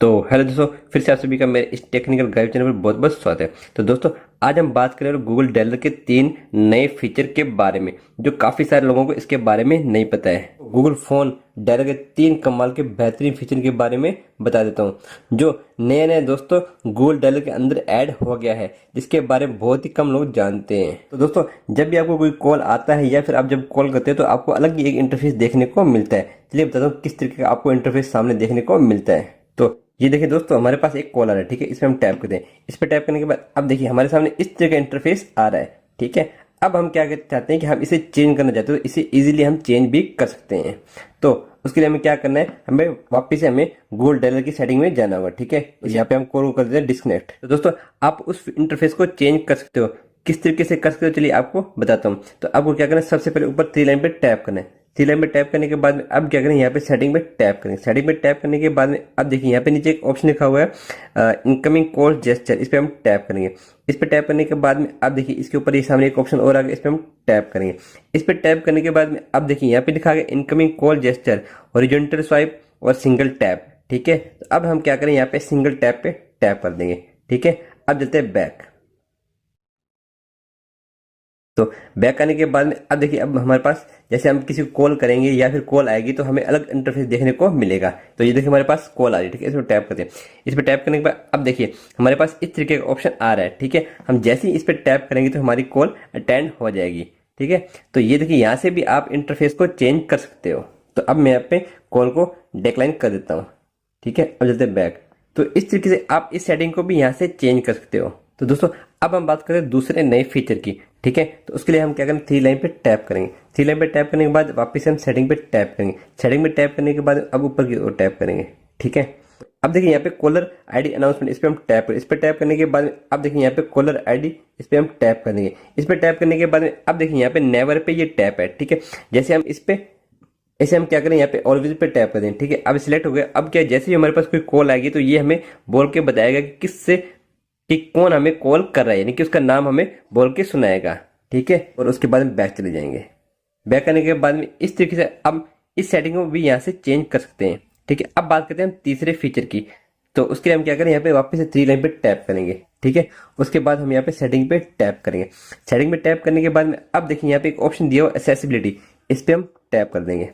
तो हेलो दोस्तों, फिर से आप सभी का मेरे इस टेक्निकल गाइड चैनल पर बहुत बहुत स्वागत है। तो दोस्तों, आज हम बात करें गूगल डायलर के 3 नए फीचर के बारे में, जो काफ़ी सारे लोगों को इसके बारे में नहीं पता है। गूगल फोन डायलर के 3 कमाल के बेहतरीन फीचर के बारे में बता देता हूँ, जो नए नए दोस्तों गूगल डायलर के अंदर ऐड हो गया है, जिसके बारे में बहुत ही कम लोग जानते हैं। तो दोस्तों, जब भी आपको कोई कॉल आता है या फिर आप जब कॉल करते हैं तो आपको अलग ही एक इंटरफेस देखने को मिलता है। चलिए बताता हूँ किस तरीके का आपको इंटरफेस सामने देखने को मिलता है। तो ये देखिए दोस्तों, हमारे पास एक कॉल आ रहा है, ठीक है। इस पर हम टैप करते हैं। इस पर टैप करने के बाद अब देखिए हमारे सामने इस तरह का इंटरफेस आ रहा है, ठीक है। अब हम क्या चाहते हैं कि हम इसे चेंज करना चाहते हैं, तो इसे इजीली हम चेंज भी कर सकते हैं। तो उसके लिए हमें क्या करना है, हमें वापस से हमें गूगल डायलर की सेटिंग में जाना होगा, ठीक है। यहाँ पे हम कॉल कर देते हैं डिस्कनेक्ट। तो दोस्तों, आप उस इंटरफेस को चेंज कर सकते हो। किस तरीके से कर सकते हो चलिए आपको बताता हूँ। तो आपको क्या करना है, सबसे पहले ऊपर 3 लाइन पे टैप करना है। 3 लाइन पे टैप करने के बाद में अब क्या करें, यहाँ पे सेटिंग पे टैप करेंगे। सेटिंग पे टैप करने के बाद में अब देखिए यहाँ पे नीचे एक ऑप्शन लिखा हुआ है इनकमिंग कॉल जेस्चर। इस पे हम टैप करेंगे। इस पे टैप करने के बाद में अब देखिए इसके ऊपर ये सामने एक ऑप्शन और आ गया, इस पे हम टैप करेंगे। इस पे टैप करने के बाद में अब देखिए यहाँ पे लिखा गया incoming call gesture, horizontal swipe और सिंगल टैप, ठीक है। तो अब हम क्या करें, यहाँ पे सिंगल टैप पे टैप कर देंगे, ठीक है। अब चलते हैं बैक। तो बैक आने के बाद में अब देखिए अब हमारे पास जैसे हम किसी को कॉल करेंगे या फिर कॉल आएगी तो हमें अलग इंटरफेस देखने को मिलेगा। तो ये देखिए हमारे पास कॉल आ रही है, ठीक है। इस पर टैप करते हैं। इस पर टैप करने के बाद अब देखिए हमारे पास इस तरीके का ऑप्शन आ रहा है, ठीक है। हम जैसे ही इस पर टैप करेंगे तो हमारी कॉल अटेंड हो जाएगी, ठीक है। तो ये देखिए यहाँ से भी आप इंटरफेस को चेंज कर सकते हो। तो अब मैं यहाँ पे कॉल को डिक्लाइन कर देता हूँ, ठीक है। अब चलते हैं बैक। तो इस तरीके से आप इस सेटिंग को भी यहाँ से चेंज कर सकते हो। तो दोस्तों, अब हम बात करें दूसरे नए फीचर की, ठीक है। तो उसके लिए हम क्या करेंगे, 3 लाइन पे टैप करेंगे। 3 लाइन पे टैप करने के बाद वापस हम सेटिंग पे टैप करेंगे। सेटिंग पे टैप करने के बाद अब ऊपर की ओर टैप करेंगे, ठीक है। अब देखिए यहाँ पे कॉलर आईडी अनाउंसमेंट, इस पे हम टैप करें। इस पे टैप करने के बाद अब देखिए यहाँ पे कॉलर आईडी, इस पे हम टैप करेंगे। इस पे टैप करने के बाद अब देखिए यहाँ पे नेवर पे ये टैप है, ठीक है। जैसे हम इस पे ऐसे हम क्या करें, यहाँ पे ऑलवेज पे टैप कर दें, ठीक है। अब सिलेक्ट हो गया। अब क्या, जैसे ही हमारे पास कोई कॉल आएगी तो ये हमें बोल के बताएगा कि किससे, कि कौन हमें कॉल कर रहा है, यानी कि उसका नाम हमें बोल के सुनाएगा, ठीक है। और उसके बाद में बैक चले जाएंगे। बैक करने के बाद में इस तरीके से अब इस सेटिंग को भी यहाँ से चेंज कर सकते हैं, ठीक है। अब बात करते हैं हम तीसरे फीचर की। तो उसके लिए हम क्या करें, यहाँ पे वापस से 3 लाइन पे टैप करेंगे, ठीक है। उसके बाद हम यहाँ पे सेटिंग पे टैप करेंगे। सेटिंग पे टैप करने के बाद में अब देखिए यहाँ पे एक ऑप्शन दिया हुआ एक्सेसिबिलिटी, इस पे हम टैप कर देंगे।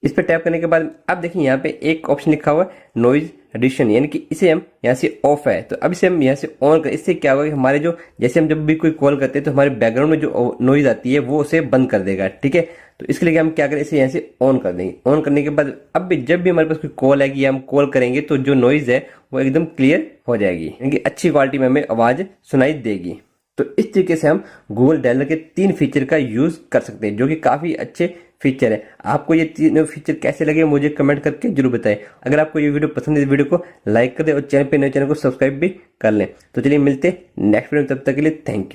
इस पर टैप करने के बाद अब देखिए यहाँ पे एक ऑप्शन लिखा हुआ है नॉइज रिडक्शन, यानी कि इसे हम यहाँ से ऑफ है। तो अब इसे हम यहाँ से ऑन कर, इससे क्या होगा कि हमारे जो, जैसे हम जब भी कोई कॉल करते हैं तो हमारे बैकग्राउंड में जो नॉइज आती है वो उसे बंद कर देगा, ठीक है। तो इसके लिए हम क्या करें, इसे यहाँ से ऑन कर देंगे। ऑन करने के बाद अब भी जब भी हमारे पास कोई कॉल आएगी या हम कॉल करेंगे तो जो नॉइज है वो एकदम क्लियर हो जाएगी, यानी कि अच्छी क्वालिटी में हमें आवाज सुनाई देगी। तो इस तरीके से हम गूगल डायलर के 3 फीचर का यूज कर सकते हैं, जो कि काफी अच्छे फीचर है। आपको ये 3 फीचर कैसे लगे मुझे कमेंट करके जरूर बताएं। अगर आपको ये वीडियो पसंद है, इस वीडियो को लाइक कर दें और चैनल पे नए चैनल को सब्सक्राइब भी कर लें। तो चलिए मिलते हैं नेक्स्ट वीडियो में, तब तक के लिए थैंक यू।